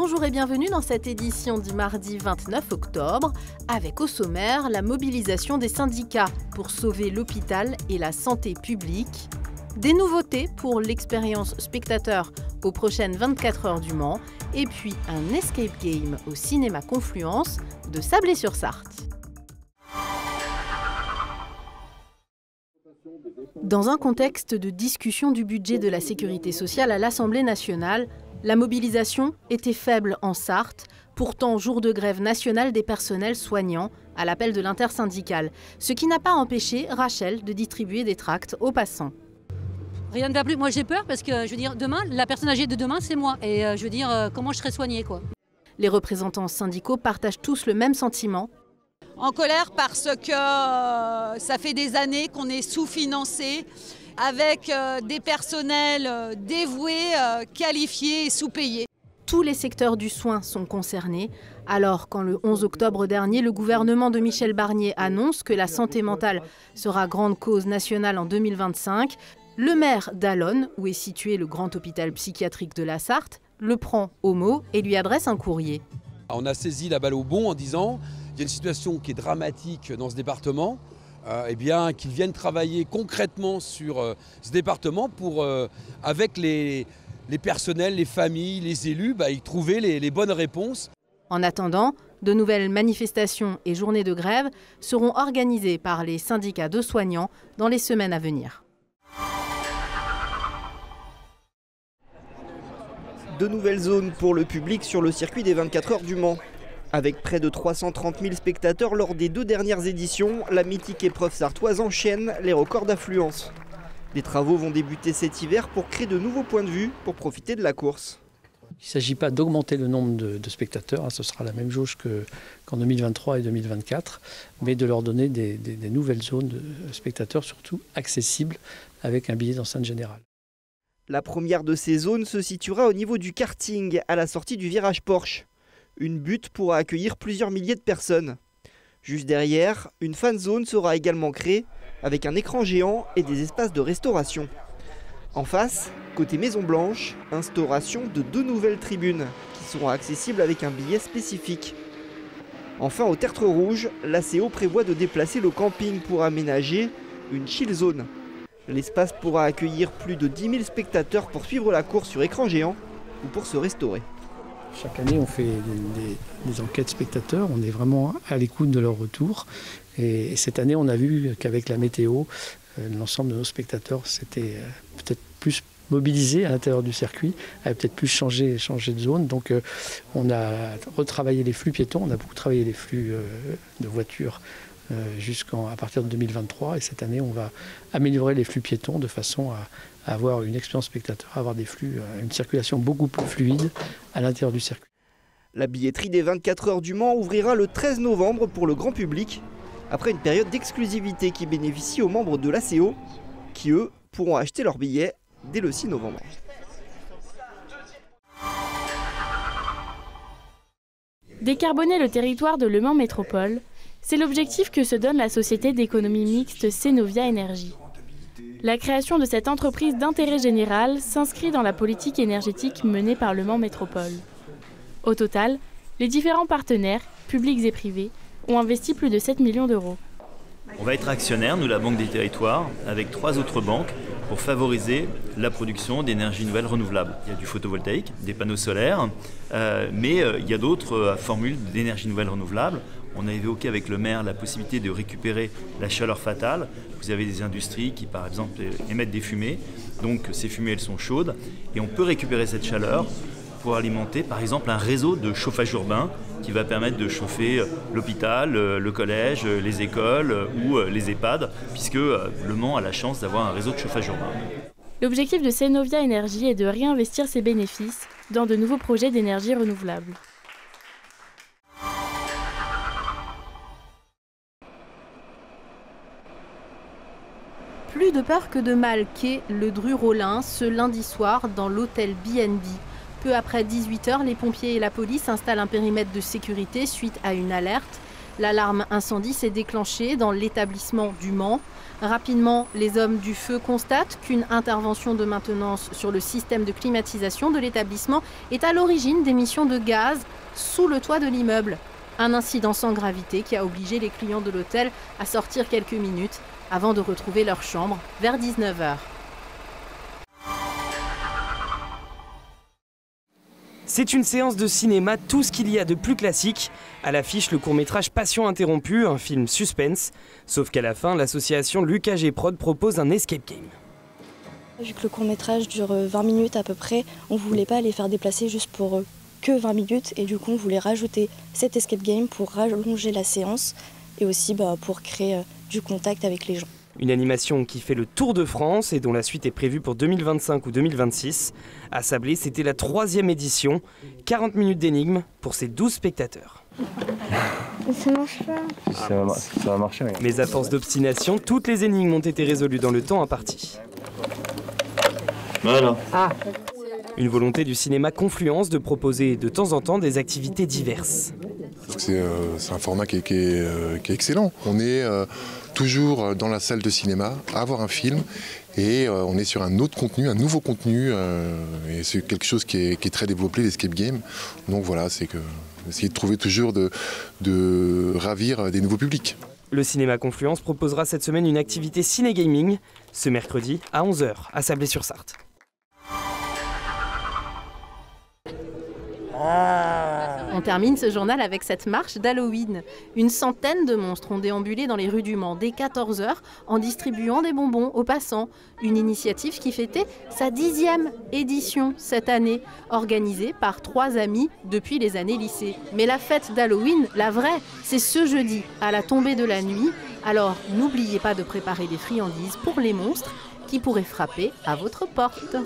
Bonjour et bienvenue dans cette édition du mardi 29 octobre, avec au sommaire la mobilisation des syndicats pour sauver l'hôpital et la santé publique, des nouveautés pour l'expérience spectateur aux prochaines 24 heures du Mans, et puis un escape game au cinéma Confluence de Sablé-sur-Sarthe. Dans un contexte de discussion du budget de la sécurité sociale à l'Assemblée nationale, la mobilisation était faible en Sarthe, pourtant jour de grève nationale des personnels soignants à l'appel de l'intersyndicale, ce qui n'a pas empêché Rachel de distribuer des tracts aux passants. Rien ne va plus. Moi j'ai peur parce que je veux dire demain, la personne âgée de demain c'est moi et je veux dire comment je serai soignée quoi. Les représentants syndicaux partagent tous le même sentiment. En colère parce que ça fait des années qu'on est sous-financé avec des personnels dévoués, qualifiés et sous-payés. Tous les secteurs du soin sont concernés. Alors, quand le 11 octobre dernier, le gouvernement de Michel Barnier annonce que la santé mentale sera grande cause nationale en 2025, le maire d'Allonnes, où est situé le grand hôpital psychiatrique de la Sarthe, le prend au mot et lui adresse un courrier. On a saisi la balle au bond en disant il y a une situation qui est dramatique dans ce département, qu'ils viennent travailler concrètement sur ce département pour, avec les personnels, les familles, les élus, y trouver les bonnes réponses. En attendant, de nouvelles manifestations et journées de grève seront organisées par les syndicats de soignants dans les semaines à venir. De nouvelles zones pour le public sur le circuit des 24 heures du Mans. Avec près de 330 000 spectateurs lors des 2 dernières éditions, la mythique épreuve sartoise enchaîne les records d'affluence. Des travaux vont débuter cet hiver pour créer de nouveaux points de vue pour profiter de la course. Il ne s'agit pas d'augmenter le nombre de spectateurs, ce sera la même jauge qu'en 2023 et 2024, mais de leur donner des nouvelles zones de spectateurs, surtout accessibles, avec un billet d'enceinte générale. La première de ces zones se situera au niveau du karting, à la sortie du virage Porsche. Une butte pourra accueillir plusieurs milliers de personnes. Juste derrière, une fan zone sera également créée, avec un écran géant et des espaces de restauration. En face, côté Maison Blanche, instauration de 2 nouvelles tribunes, qui seront accessibles avec un billet spécifique. Enfin, au Tertre Rouge, l'ACO prévoit de déplacer le camping pour aménager une chill zone. L'espace pourra accueillir plus de 10 000 spectateurs pour suivre la course sur écran géant ou pour se restaurer. Chaque année, on fait des enquêtes spectateurs, on est vraiment à l'écoute de leur retour. Et cette année, on a vu qu'avec la météo, l'ensemble de nos spectateurs s'étaient peut-être plus mobilisés à l'intérieur du circuit, avaient peut-être plus changé de zone. Donc on a retravaillé les flux piétons, on a beaucoup travaillé les flux de voitures à partir de 2023. Et cette année, on va améliorer les flux piétons de façon à avoir une expérience spectateur, à avoir des flux, une circulation beaucoup plus fluide à l'intérieur du circuit. La billetterie des 24 heures du Mans ouvrira le 13 novembre pour le grand public, après une période d'exclusivité qui bénéficie aux membres de l'ACO, qui eux pourront acheter leurs billets dès le 6 novembre. Décarboner le territoire de Le Mans Métropole, c'est l'objectif que se donne la société d'économie mixte Cenovia Énergie. La création de cette entreprise d'intérêt général s'inscrit dans la politique énergétique menée par Le Mans Métropole. Au total, les différents partenaires, publics et privés, ont investi plus de 7 millions d'euros. On va être actionnaire, nous la Banque des Territoires, avec 3 autres banques pour favoriser la production d'énergies nouvelles renouvelables. Il y a du photovoltaïque, des panneaux solaires, mais il y a d'autres formules d'énergie nouvelle renouvelable. On a évoqué avec le maire la possibilité de récupérer la chaleur fatale. Vous avez des industries qui, par exemple, émettent des fumées. Donc ces fumées, elles sont chaudes. Et on peut récupérer cette chaleur pour alimenter, par exemple, un réseau de chauffage urbain qui va permettre de chauffer l'hôpital, le collège, les écoles ou les EHPAD, puisque Le Mans a la chance d'avoir un réseau de chauffage urbain. L'objectif de Cenovia Énergie est de réinvestir ses bénéfices dans de nouveaux projets d'énergie renouvelable. Plus de peur que de mal qu'est le Dru-Rollin ce lundi soir dans l'hôtel BNB. Peu après 18 h, les pompiers et la police installent un périmètre de sécurité suite à une alerte. L'alarme incendie s'est déclenchée dans l'établissement du Mans. Rapidement, les hommes du feu constatent qu'une intervention de maintenance sur le système de climatisation de l'établissement est à l'origine d'émissions de gaz sous le toit de l'immeuble. Un incident sans gravité qui a obligé les clients de l'hôtel à sortir quelques minutes avant de retrouver leur chambre vers 19h. C'est une séance de cinéma, tout ce qu'il y a de plus classique. À l'affiche, le court-métrage Passion interrompue, un film suspense. Sauf qu'à la fin, l'association Lucas G Prod propose un escape game. Vu que le court-métrage dure 20 minutes à peu près, on ne voulait pas les faire déplacer juste pour que 20 minutes. Et du coup, on voulait rajouter cet escape game pour rallonger la séance et aussi pour créer du contact avec les gens. Une animation qui fait le tour de France et dont la suite est prévue pour 2025 ou 2026. À Sablé, c'était la 3e édition. 40 minutes d'énigmes pour ses 12 spectateurs. Ça marche pas. Ça va marcher, oui. Mais à force d'obstination, toutes les énigmes ont été résolues dans le temps imparti. Voilà. Une volonté du cinéma Confluence de proposer de temps en temps des activités diverses. C'est un format qui est excellent. On est toujours dans la salle de cinéma à voir un film et on est sur un autre contenu, un nouveau contenu et c'est quelque chose qui est très développé, l'escape game. Donc voilà, c'est essayer de trouver toujours de ravir des nouveaux publics. Le cinéma Confluence proposera cette semaine une activité ciné-gaming ce mercredi à 11h à Sablé-sur-Sarthe. On termine ce journal avec cette marche d'Halloween. Une centaine de monstres ont déambulé dans les rues du Mans dès 14h en distribuant des bonbons aux passants. Une initiative qui fêtait sa 10e édition cette année, organisée par 3 amis depuis les années lycée. Mais la fête d'Halloween, la vraie, c'est ce jeudi, à la tombée de la nuit. Alors n'oubliez pas de préparer des friandises pour les monstres qui pourraient frapper à votre porte.